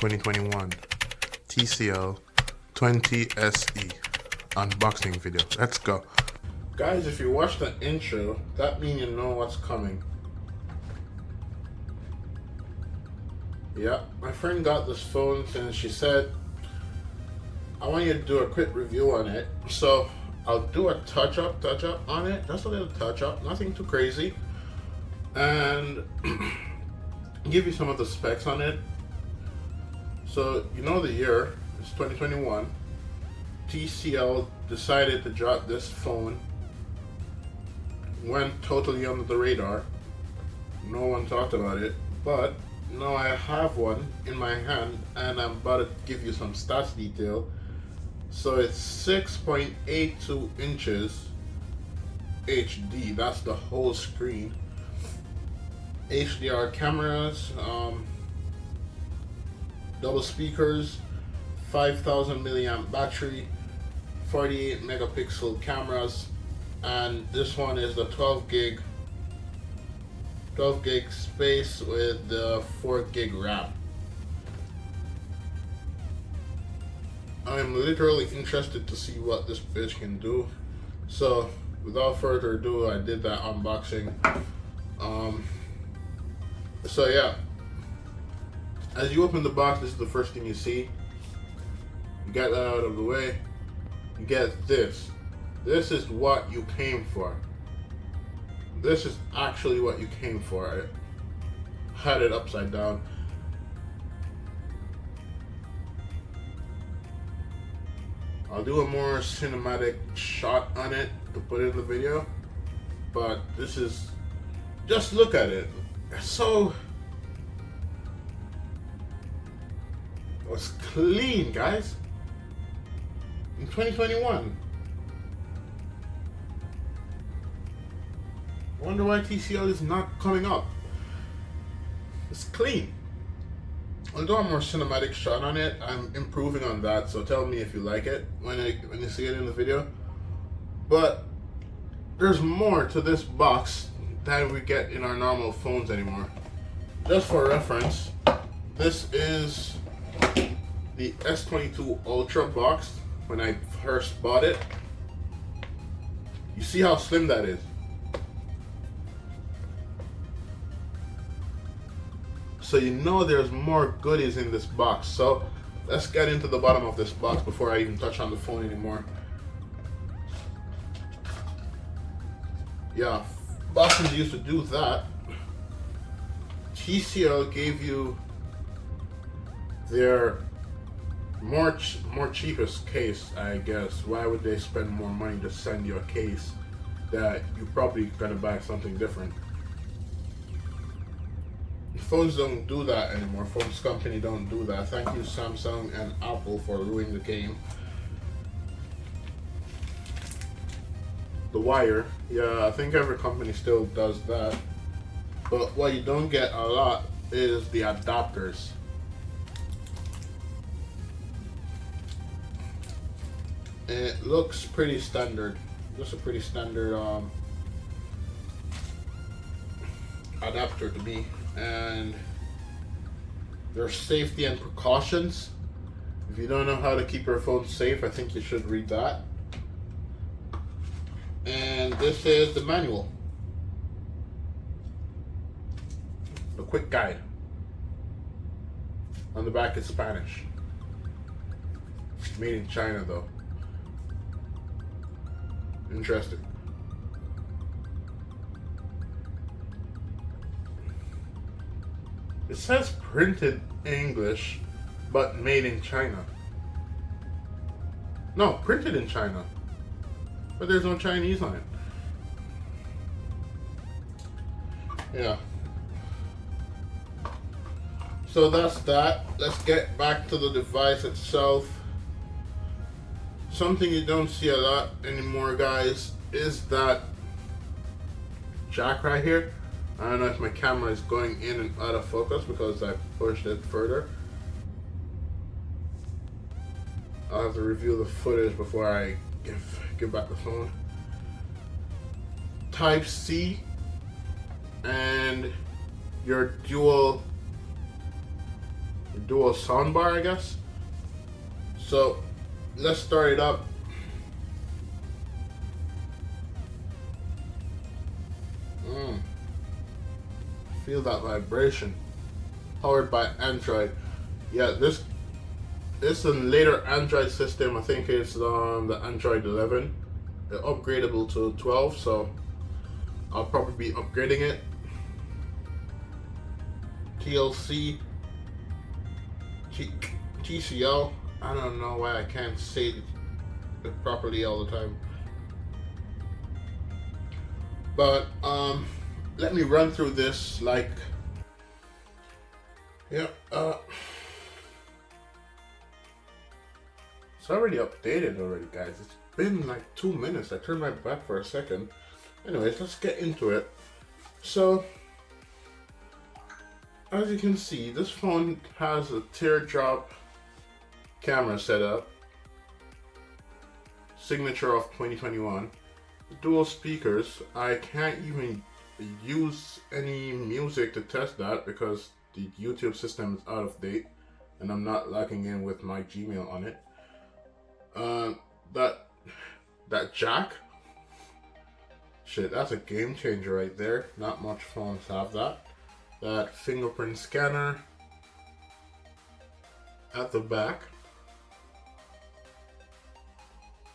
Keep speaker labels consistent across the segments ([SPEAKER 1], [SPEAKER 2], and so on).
[SPEAKER 1] 2021 TCL 20 SE unboxing video. Let's go. Guys, if you watch the intro, that means you know what's coming. Yeah, my friend got this phone and she said, I want you to do a quick review on it. So I'll do a touch up on it, just a little touch up, nothing too crazy, and give you some of the specs on it. So you know the year, it's 2021. TCL decided to drop this phone. Went totally under the radar. No one talked about it, but now I have one in my hand and I'm about to give you some stats detail. So it's 6.82 inches HD, that's the whole screen. HDR cameras, double speakers, 5000 milliamp battery, 48 megapixel cameras, and this one is the 12 gig space with the 4 gig RAM. I'm literally interested to see what this bitch can do. So without further ado, I did that unboxing. So yeah, as you open the box, this is the first thing you see. You get that out of the way. You get this. This is what you came for. This is actually what you came for. I had it upside down. I'll do a more cinematic shot on it to put in the video, but this is, just look at it. So it's clean, guys. In 2021. I wonder why TCL is not coming up. It's clean. I'll do a more cinematic shot on it. I'm improving on that, so tell me if you like it when you see it in the video. But there's more to this box than we get in our normal phones anymore. Just for reference, this is the S22 Ultra box. When I first bought it, you see how slim that is. So you know there's more goodies in this box. So let's get into the bottom of this box before I even touch on the phone anymore. Yeah, boxes used to do that. TCL gave you their more cheapest case, I guess. Why would they spend more money to send you a case that you probably gonna buy something different? Phones don't do that anymore. Phones company don't do that. Thank you Samsung and Apple for ruining the game. The wire, yeah, I think every company still does that. But what you don't get a lot is the adapters. It looks pretty standard. Just a pretty standard adapter to me. And there's safety and precautions. If you don't know how to keep your phone safe, I think you should read that. And this is the manual. The quick guide. On the back it's Spanish. Made in China though. Interesting. It says printed English, but made in China. No, printed in China. But there's no Chinese on it. Yeah. So that's that. Let's get back to the device itself. Something you don't see a lot anymore, guys, is that jack right here. I don't know if my camera is going in and out of focus because I pushed it further. I'll have to review the footage before I give back the phone. Type C and your dual dual soundbar, I guess. So let's start it up. Feel that vibration. Powered by Android. Yeah, this is a later Android system. I think it's on the Android 11. They're upgradable to 12, so I'll probably be upgrading it. TLC, TCL. I don't know why I can't say it properly all the time. But let me run through this like, yeah, it's already updated already, guys. It's been like 2 minutes. I turned my back for a second. Anyways, let's get into it. So, as you can see, this phone has a teardrop camera setup, signature of 2021, dual speakers. I can't even use any music to test that because the YouTube system is out of date and I'm not logging in with my Gmail on it. That jack, shit, that's a game changer right there. Not much phones have that. That fingerprint scanner at the back,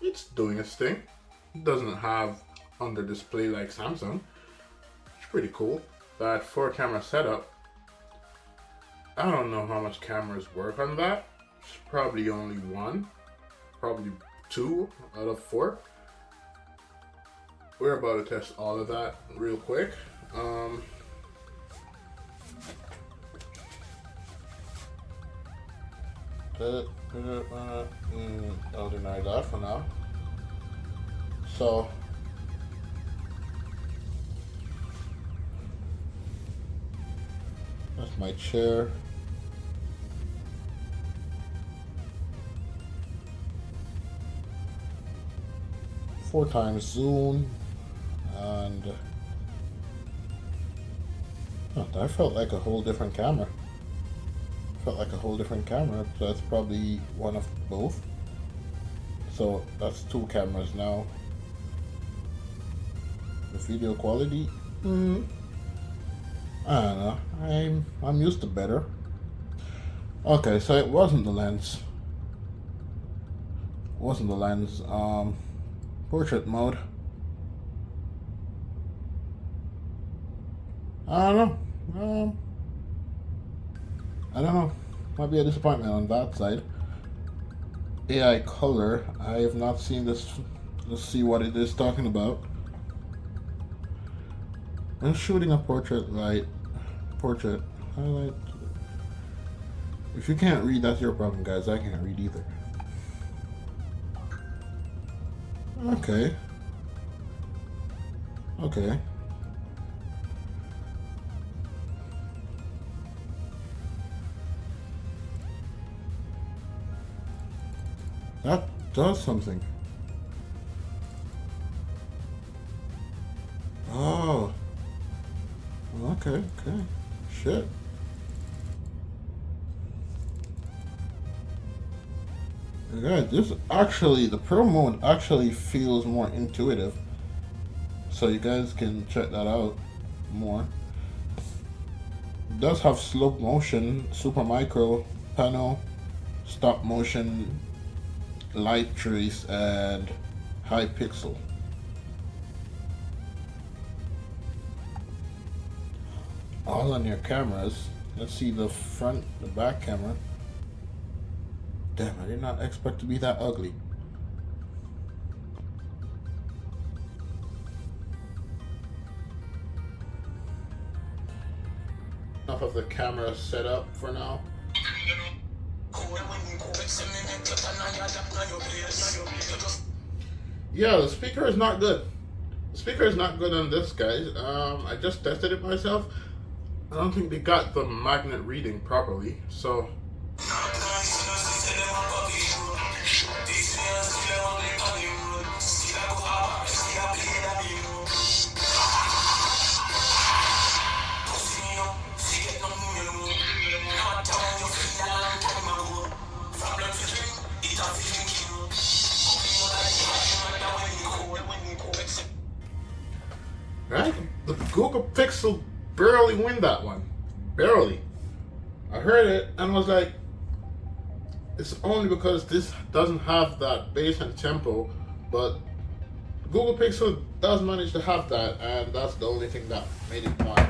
[SPEAKER 1] it's doing its thing. It doesn't have under display like Samsung. It's pretty cool. That 4-camera setup, I don't know how much cameras work on that. It's probably only one, probably 2 out of 4. We're about to test all of that real quick. I'll deny that for now. So that's my chair. Four times zoom, and that felt like a whole different camera. That's probably one of both. So that's 2 cameras now. The video quality, I don't know. I'm used to better. Okay, so it wasn't the lens. Portrait mode. I don't know. Might be a disappointment on that side. AI color. I have not seen this. Let's see what it is talking about. When shooting a portrait highlight. If you can't read, that's your problem, guys. I can't read either. Okay. That does something. Oh. Okay. Shit. Guys, this actually, the Pro mode actually feels more intuitive. So you guys can check that out more. It does have slow motion, super micro, panel, stop motion, light trace, and high pixel. All on your cameras. Let's see the back camera. Damn, I did not expect to be that ugly. Enough of the camera set up for now. Yeah, the speaker is not good. The speaker is not good on this, guys. I just tested it myself. I don't think they got the magnet reading properly, so. Pixel barely win that one. Barely. I heard it and was like, it's only because this doesn't have that bass and tempo, but Google Pixel does manage to have that, and that's the only thing that made it won.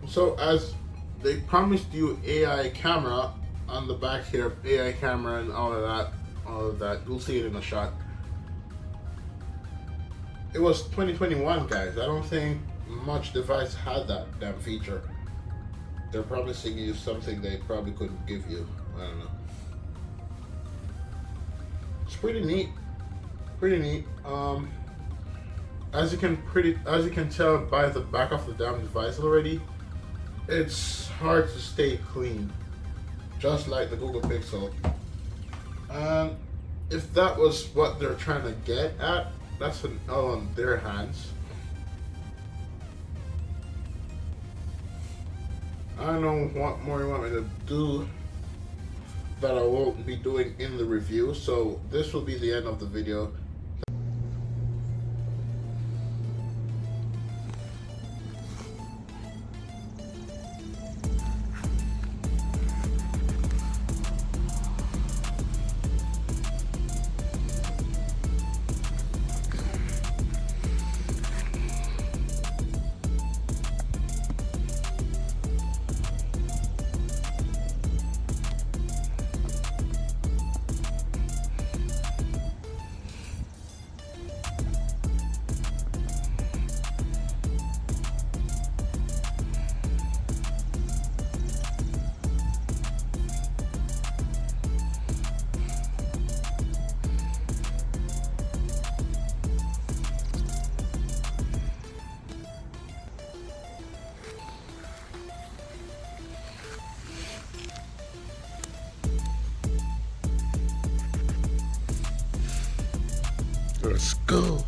[SPEAKER 1] So as they promised you AI camera on the back here, AI camera and all of that, you'll see it in a shot. It was 2021, guys. I don't think much device had that damn feature. They're promising you something they probably couldn't give you. I don't know. It's pretty neat. Pretty neat. As you can tell by the back of the damn device already, it's hard to stay clean, just like the Google Pixel. And if that was what they're trying to get at, that's all on their hands. I don't know what more you want me to do that I won't be doing in the review, so this will be the end of the video. Let's go.